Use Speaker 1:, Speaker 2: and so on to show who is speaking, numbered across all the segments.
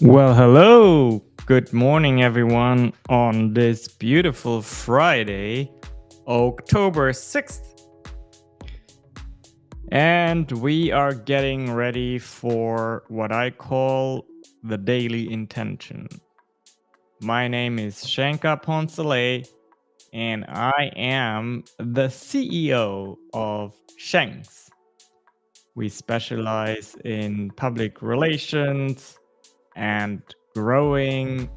Speaker 1: Well, hello. Good morning, everyone, on this beautiful Friday, October 6th. And we are getting ready for what I call the daily intention. My name is Shanka Poncelet, and I am the CEO of Shanks. We specialize in public relations and growing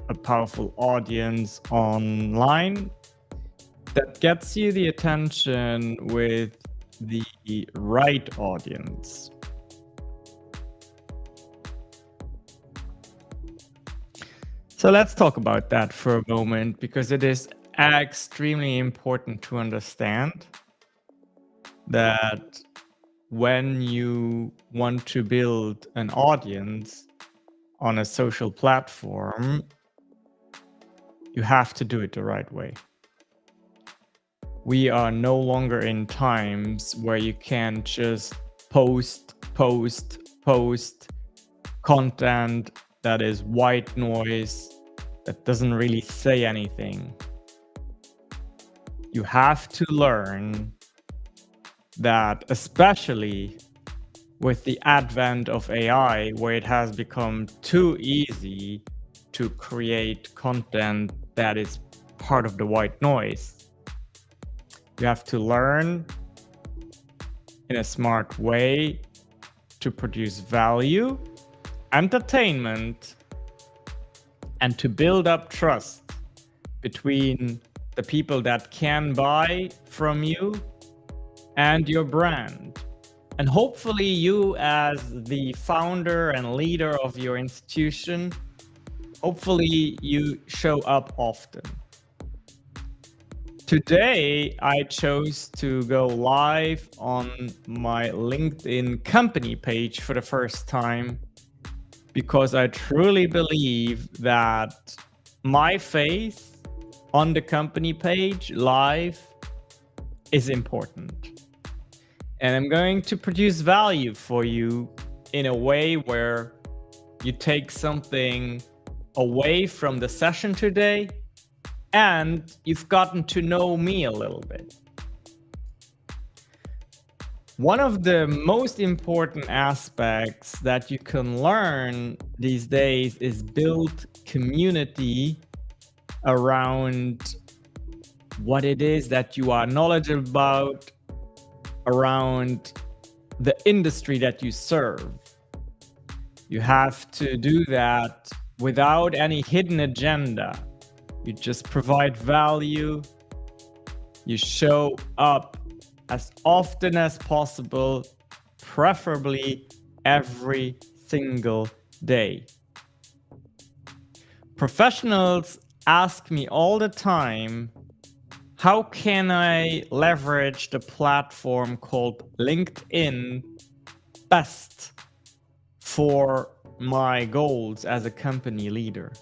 Speaker 1: a powerful audience online that gets you the attention with the right audience. So let's talk about that for a moment because it is extremely important to understand that when you want to build an audience on a social platform, you have to do it the right way. We are no longer in times where you can just post content that is white noise, that doesn't really say anything. You have to learn that, especially with the advent of AI, where it has become too easy to create content that is part of the white noise. You have to learn in a smart way to produce value, entertainment, and to build up trust between the people that can buy from you and your brand. And hopefully you, as the founder and leader of your institution, hopefully you show up often. Today, I chose to go live on my LinkedIn company page for the first time because I truly believe that my face on the company page live is important. And I'm going to produce value for you in a way where you take something away from the session today and you've gotten to know me a little bit. One of the most important aspects that you can learn these days is build community around what it is that you are knowledgeable about, around the industry that you serve. You have to do that without any hidden agenda. You just provide value. You show up as often as possible, preferably every single day. Professionals ask me all the time, how can I leverage the platform called LinkedIn best for my goals as a company leader?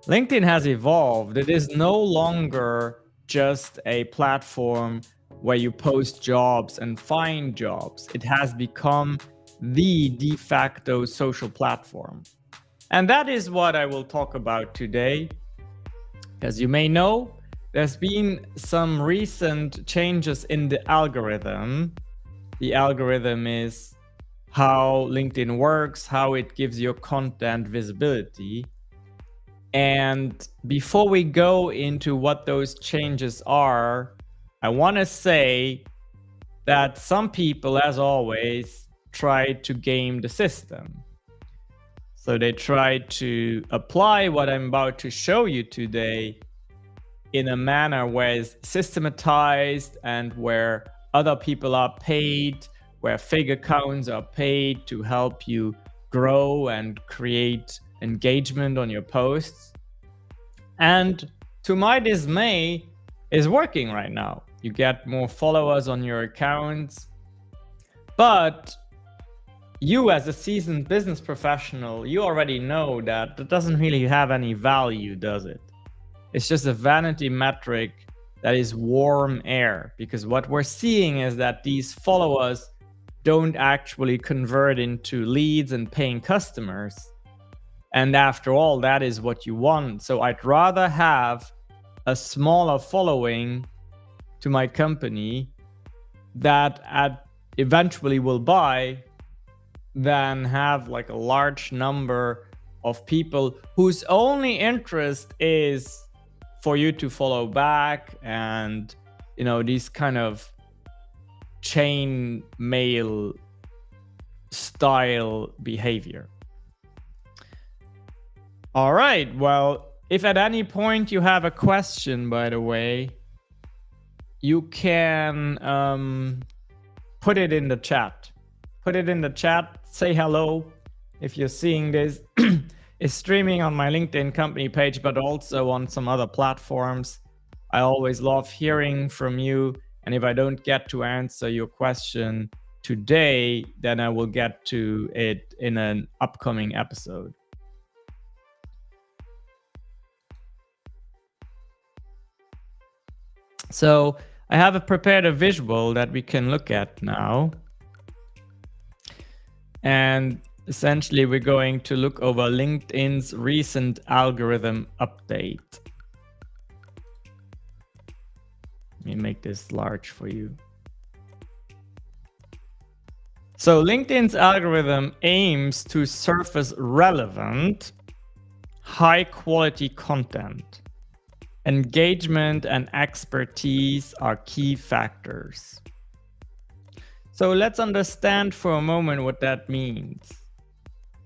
Speaker 1: LinkedIn has evolved. It is no longer just a platform where you post jobs and find jobs. It has become the de facto social platform. And that is what I will talk about today. As you may know, there's been some recent changes in the algorithm. The algorithm is how LinkedIn works, how it gives your content visibility. And before we go into what those changes are, I want to say that some people, as always, try to game the system. So they try to apply what I'm about to show you today in a manner where it's systematized and where other people are paid, where fake accounts are paid to help you grow and create engagement on your posts. And to my dismay, is working right now. You get more followers on your accounts, but you as a seasoned business professional, you already know that it doesn't really have any value, does it? It's just a vanity metric that is warm air, because what we're seeing is that these followers don't actually convert into leads and paying customers. And after all, that is what you want. So I'd rather have a smaller following to my company that eventually will buy than have like a large number of people whose only interest is for you to follow back, and these kind of chain mail style behavior. All right, well, if at any point you have a question, by the way, you can put it in the chat. Put it in the chat, say hello. If you're seeing this, it's streaming on my LinkedIn company page, but also on some other platforms. I always love hearing from you. And if I don't get to answer your question today, then I will get to it in an upcoming episode. So I have prepared a visual that we can look at now. And essentially, we're going to look over LinkedIn's recent algorithm update. Let me make this large for you. So LinkedIn's algorithm aims to surface relevant, high-quality content. Engagement and expertise are key factors. So let's understand for a moment what that means.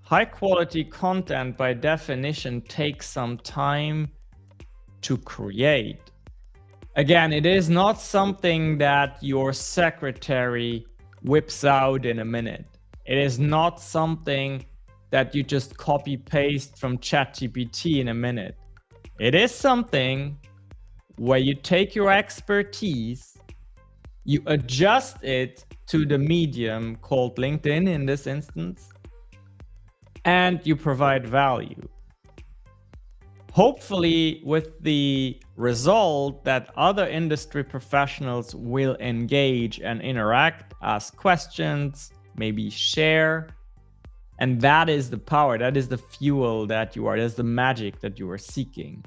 Speaker 1: High quality content by definition takes some time to create. Again, it is not something that your secretary whips out in a minute. It is not something that you just copy paste from ChatGPT in a minute. It is something where you take your expertise, you adjust it to the medium called LinkedIn in this instance, and you provide value. Hopefully with the result that other industry professionals will engage and interact, ask questions, maybe share. And that is the power, that is the fuel that's the magic that you are seeking.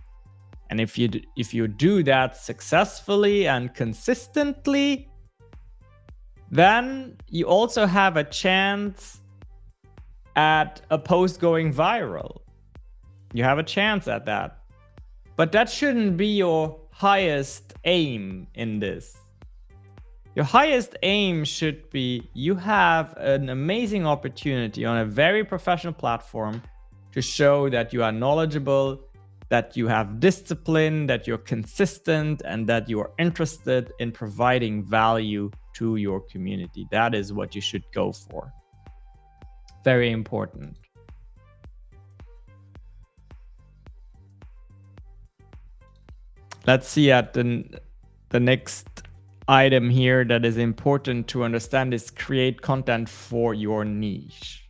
Speaker 1: And if you do that successfully and consistently, then you also have a chance at a post going viral. You have a chance at that. But that shouldn't be your highest aim in this. Your highest aim should be you have an amazing opportunity on a very professional platform to show that you are knowledgeable, that you have discipline, that you're consistent, and that you are interested in providing value to your community. That is what you should go for. Very important. Let's see at the next item here that is important to understand is create content for your niche.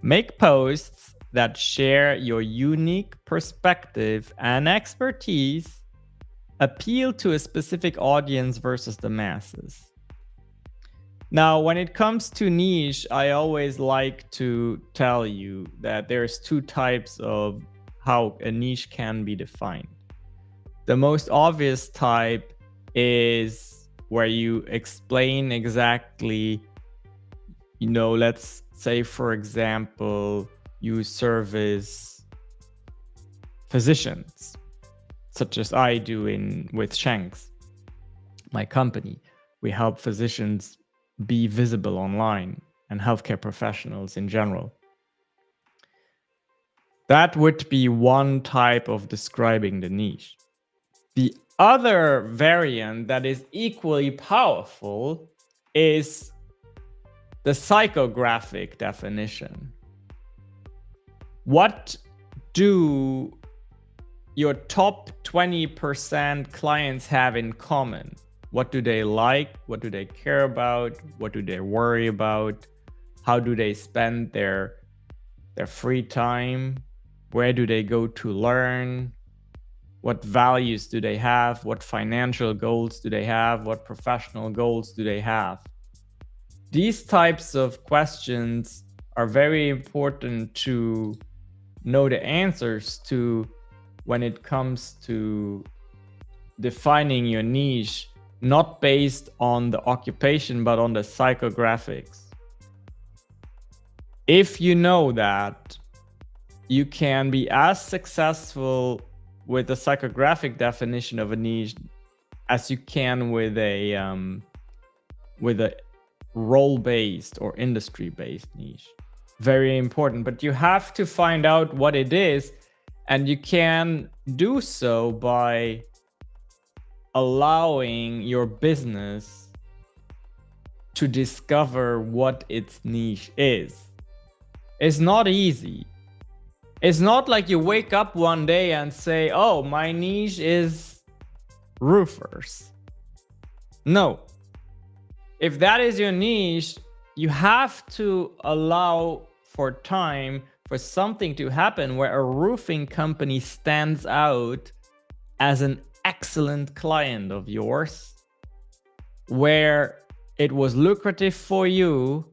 Speaker 1: Make posts that share your unique perspective and expertise, appeal to a specific audience versus the masses. Now, when it comes to niche, I always like to tell you that there's two types of how a niche can be defined. The most obvious type is where you explain exactly, let's say, for example, you service physicians, such as I do with Shanks, my company. We help physicians be visible online and healthcare professionals in general. That would be one type of describing the niche. The other variant that is equally powerful is the psychographic definition. What do your top 20% clients have in common? What do they like? What do they care about? What do they worry about? How do they spend their free time? Where do they go to learn? What values do they have? What financial goals do they have? What professional goals do they have? These types of questions are very important to know the answers to when it comes to defining your niche, not based on the occupation, but on the psychographics. If you know that, you can be as successful with the psychographic definition of a niche as you can with a role-based or industry-based niche. Very important, but you have to find out what it is, and you can do so by allowing your business to discover what its niche is. It's not easy. It's not like you wake up one day and say, oh, my niche is roofers. No. If that is your niche, you have to allow for time for something to happen where a roofing company stands out as an excellent client of yours, where it was lucrative for you.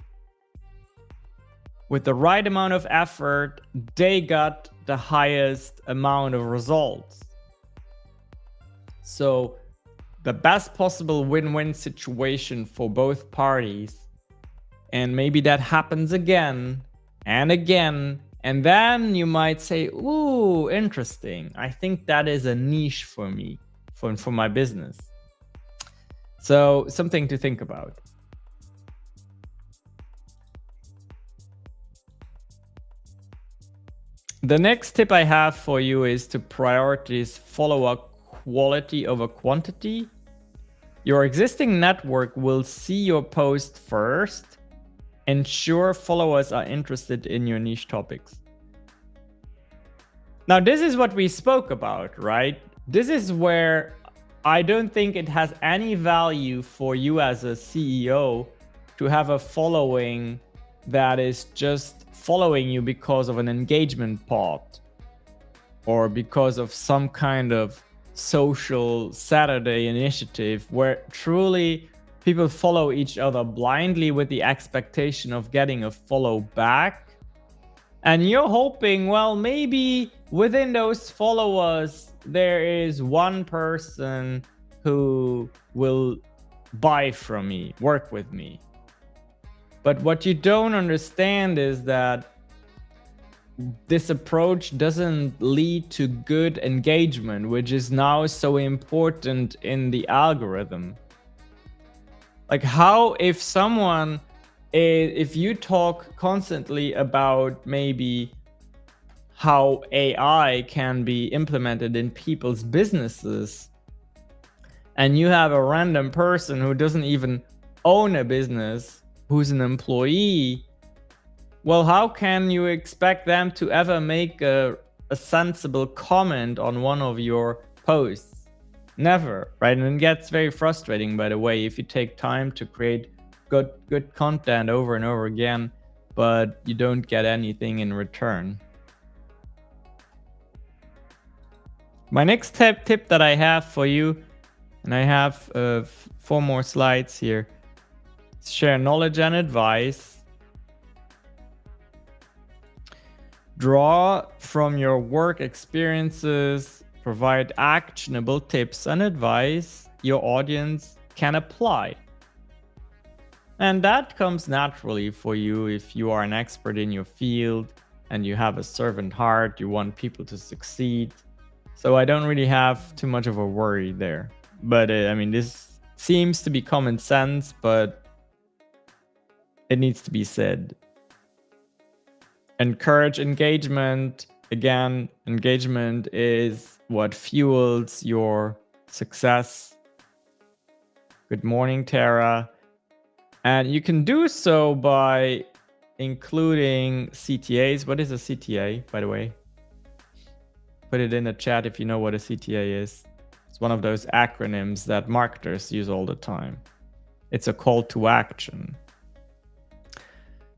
Speaker 1: With the right amount of effort, they got the highest amount of results. So the best possible win-win situation for both parties. And maybe that happens again and again. And then you might say, ooh, interesting. I think that is a niche for me, for my business. So something to think about. The next tip I have for you is to prioritize follow-up quality over quantity. Your existing network will see your post first. Ensure followers are interested in your niche topics. Now, this is what we spoke about, right? This is where I don't think it has any value for you as a CEO to have a following that is just following you because of an engagement pot or because of some kind of social Saturday initiative where truly people follow each other blindly with the expectation of getting a follow back. And you're hoping, well, maybe within those followers, there is one person who will buy from me, work with me. But what you don't understand is that this approach doesn't lead to good engagement, which is now so important in the algorithm. Like how if someone, if you talk constantly about maybe how AI can be implemented in people's businesses, and you have a random person who doesn't even own a business, who's an employee, well, how can you expect them to ever make a sensible comment on one of your posts? Never, right? And it gets very frustrating, by the way, if you take time to create good content over and over again, but you don't get anything in return. My next tip that I have for you, and I have 4 more slides here, is share knowledge and advice. Draw from your work experiences, provide actionable tips and advice your audience can apply. And that comes naturally for you if you are an expert in your field and you have a servant heart, you want people to succeed. So I don't really have too much of a worry there. But I mean, this seems to be common sense, but it needs to be said. Encourage engagement. Again, engagement is what fuels your success. Good morning, Tara. And you can do so by including CTAs. What is a CTA, by the way? Put it in the chat if you know what a CTA is. It's one of those acronyms that marketers use all the time. It's a call to action.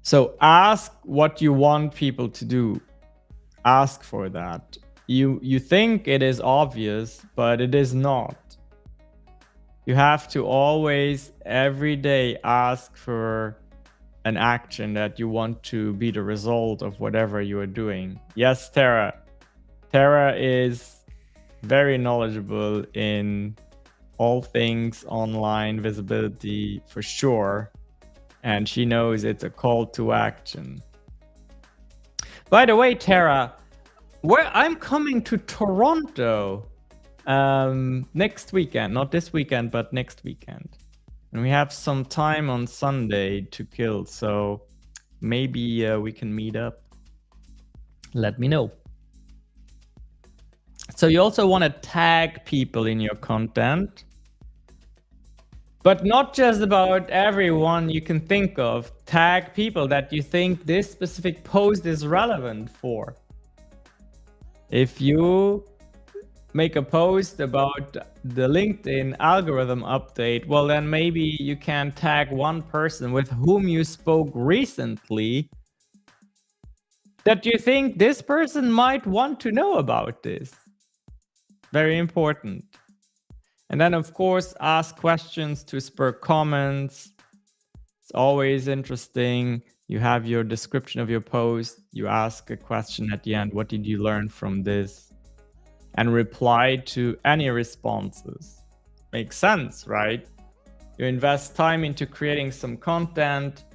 Speaker 1: So ask what you want people to do. Ask for that. You think it is obvious, but it is not. You have to always, every day, ask for an action that you want to be the result of whatever you are doing. Yes, Tara. Tara is very knowledgeable in all things online visibility for sure. And she knows it's a call to action. By the way, Tara, where I'm coming to Toronto next weekend, not this weekend, but next weekend. And we have some time on Sunday to kill, so maybe we can meet up. Let me know. So you also want to tag people in your content, but not just about everyone you can think of. Tag people that you think this specific post is relevant for. If you make a post about the LinkedIn algorithm update, well, then maybe you can tag one person with whom you spoke recently that you think this person might want to know about this. Very important. And then, of course, ask questions to spur comments. It's always interesting. You have your description of your post. You ask a question at the end. What did you learn from this? And reply to any responses. Makes sense, right? You invest time into creating some content.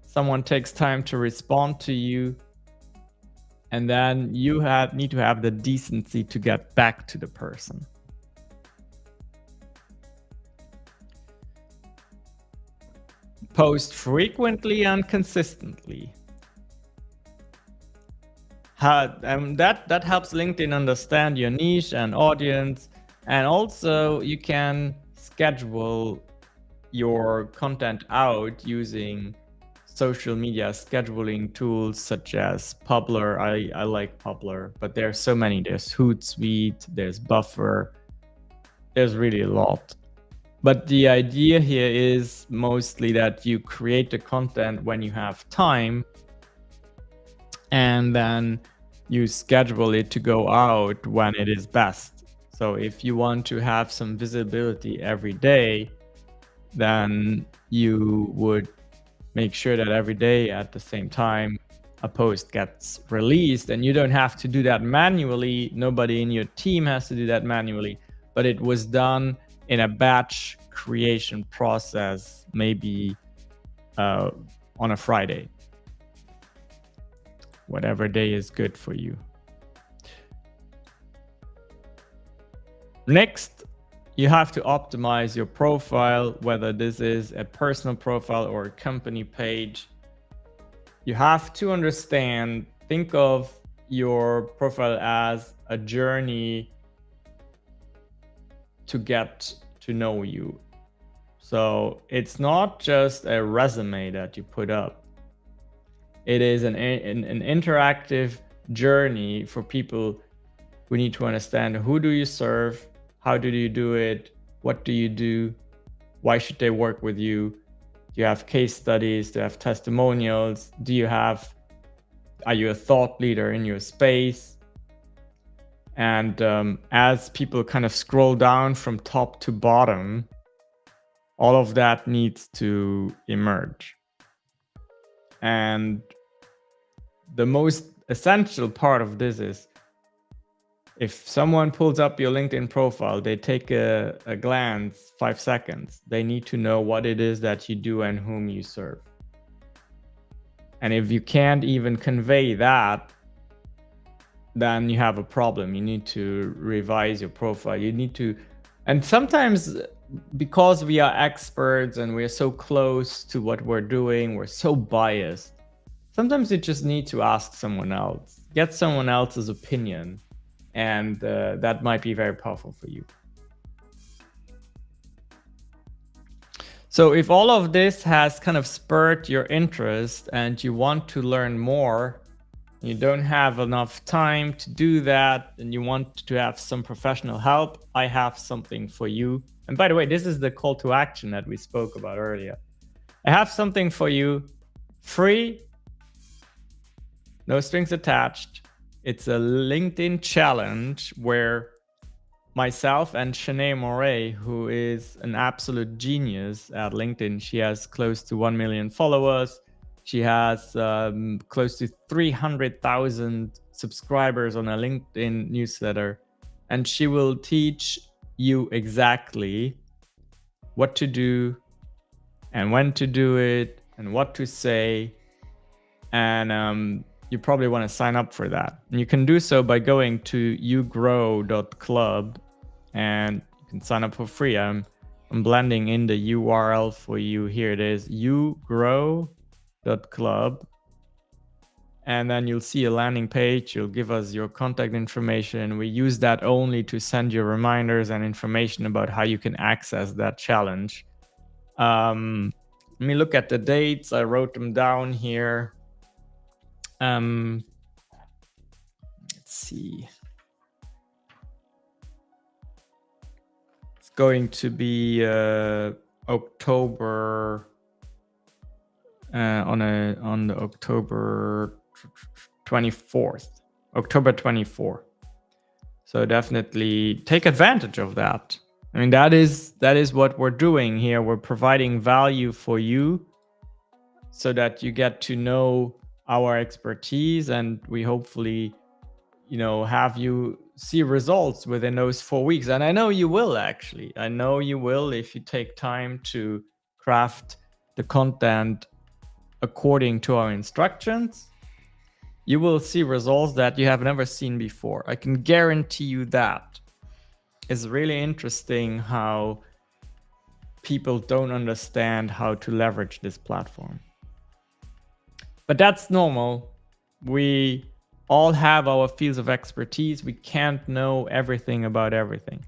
Speaker 1: Someone takes time to respond to you. And then you need to have the decency to get back to the person. Post frequently and consistently. That helps LinkedIn understand your niche and audience. And also you can schedule your content out using social media scheduling tools such as Publer. I like Publer, but there are so many. There's Hootsuite, there's Buffer. There's really a lot. But the idea here is mostly that you create the content when you have time, and then you schedule it to go out when it is best. So if you want to have some visibility every day, then you would make sure that every day at the same time a post gets released, and you don't have to do that manually. Nobody in your team has to do that manually, but it was done in a batch creation process, maybe on a Friday. Whatever day is good for you. Next, you have to optimize your profile, whether this is a personal profile or a company page. You have to understand, think of your profile as a journey to get to know you. So it's not just a resume that you put up. It is an interactive journey for people who need to understand, who do you serve? How do you do it? What do you do? Why should they work with you? Do you have case studies? Do you have testimonials? Are you a thought leader in your space? And as people kind of scroll down from top to bottom, all of that needs to emerge. And the most essential part of this is, if someone pulls up your LinkedIn profile, they take a glance, 5 seconds. They need to know what it is that you do and whom you serve. And if you can't even convey that, then you have a problem. You need to revise your profile. You need to, and sometimes because we are experts and we're so close to what we're doing, we're so biased. Sometimes you just need to ask someone else, get someone else's opinion. And that might be very powerful for you. So if all of this has kind of spurred your interest and you want to learn more, you don't have enough time to do that, and you want to have some professional help, I have something for you. And by the way, this is the call to action that we spoke about earlier. I have something for you, free, no strings attached. It's a LinkedIn challenge where myself and Shanae Moray, who is an absolute genius at LinkedIn, she has close to 1 million followers. She has close to 300,000 subscribers on a LinkedIn newsletter, and she will teach you exactly what to do and when to do it and what to say. And you probably want to sign up for that. And you can do so by going to yougrow.club, and you can sign up for free. I'm blending in the URL for you. Here it is, yougrow.club. And then you'll see a landing page. You'll give us your contact information. We use that only to send you reminders and information about how you can access that challenge. Let me look at the dates. I wrote them down here. Let's see. It's going to be October on the October 24th, October 24th. So definitely take advantage of that. I mean, that is what we're doing here. We're providing value for you so that you get to know our expertise, and we hopefully, have you see results within those 4 weeks. And I know you will, actually. I know you will if you take time to craft the content according to our instructions. You will see results that you have never seen before. I can guarantee you that. It's really interesting how people don't understand how to leverage this platform. But that's normal. We all have our fields of expertise. We can't know everything about everything.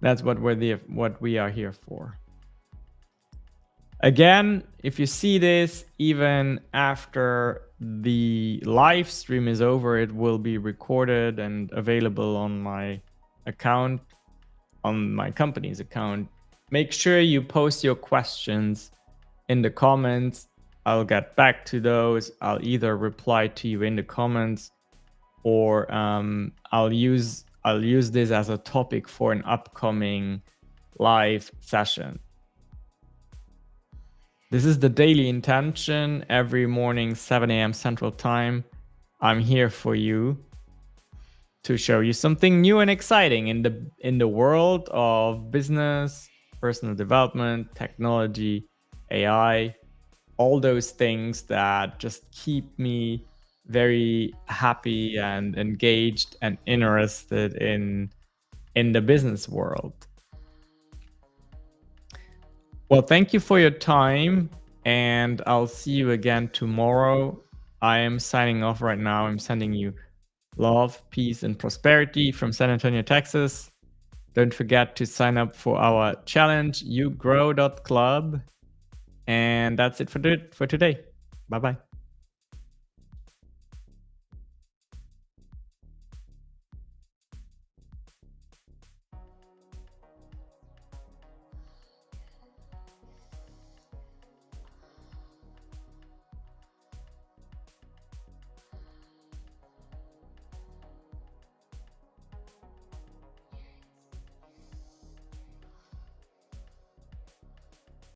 Speaker 1: That's what we are here for. Again, if you see this even after the live stream is over, it will be recorded and available on my account, on my company's account. Make sure you post your questions in the comments. I'll get back to those. I'll either reply to you in the comments, or I'll use this as a topic for an upcoming live session. This is the daily intention. Every morning, 7 a.m. Central Time, I'm here for you to show you something new and exciting in the world of business, personal development, technology, AI, all those things that just keep me very happy and engaged and interested in the business world. Well, thank you for your time, and I'll see you again tomorrow. I am signing off right now. I'm sending you love, peace, and prosperity from San Antonio, Texas. Don't forget to sign up for our challenge, yougrow.club. And that's it for today. Bye-bye.